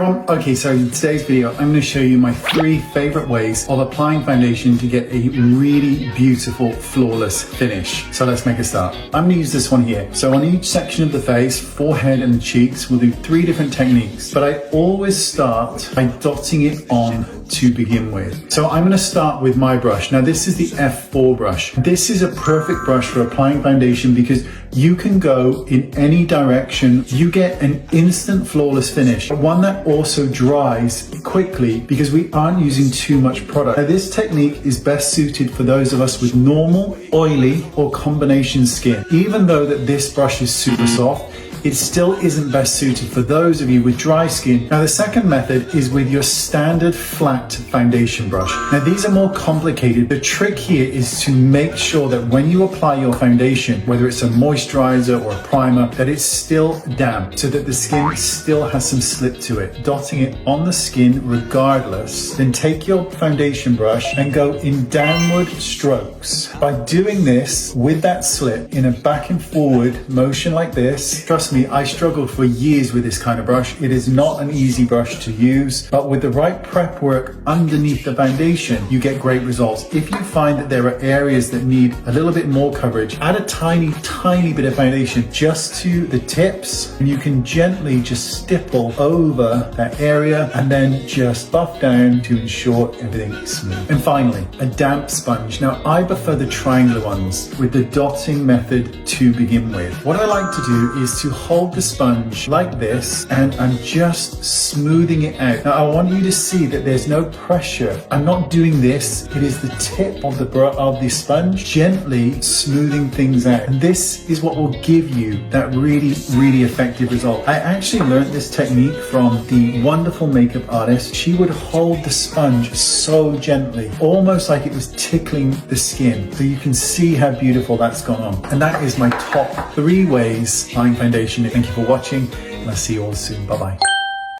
everyone. Okay, so in today's video, I'm going to show you my 3 favorite ways of applying foundation to get a really beautiful, flawless finish. So let's make a start. I'm going to use this one here. So on each section of the face, forehead and the cheeks, we'll do 3 different techniques. But I always start by dotting it on to begin with. So I'm going to start with my brush. Now this is the F4 brush. This is a perfect brush for applying foundation because you can go in any direction. You get an instant flawless finish, but one that also dries quickly because we aren't using too much product. Now this technique is best suited for those of us with normal, oily or combination skin. Even though that this brush is super soft, it still isn't best suited for those of you with dry skin. Now the second method is with your standard flat foundation brush. Now these are more complicated. The trick here is to make sure that when you apply your foundation, whether it's a moisturizer or a primer, that it's still damp so that the skin still has some slip to it. Dotting it on the skin regardless. Then take your foundation brush and go in downward strokes. By doing this with that slip in a back and forward motion like this, trust me, I struggled for years with this kind of brush. It is not an easy brush to use, but with the right prep work underneath the foundation, you get great results. If you find that there are areas that need a little bit more coverage, add a tiny bit of foundation just to the tips, and you can gently just stipple over that area and then just buff down to ensure everything is smooth. And finally, a damp sponge. Now I prefer the triangular ones with the dotting method to begin with. What I like to do is to hold the sponge like this and I'm just smoothing it out. Now I want you to see that there's no pressure. I'm not doing this. It is the tip of the sponge gently smoothing things out. And this is what will give you that really effective result. I actually learned this technique from the wonderful makeup artist. She would hold the sponge so gently, almost like it was tickling the skin. So you can see how beautiful that's gone on. And that is my top 3 ways applying foundation. Thank you for watching, and I'll see you all soon. Bye-bye.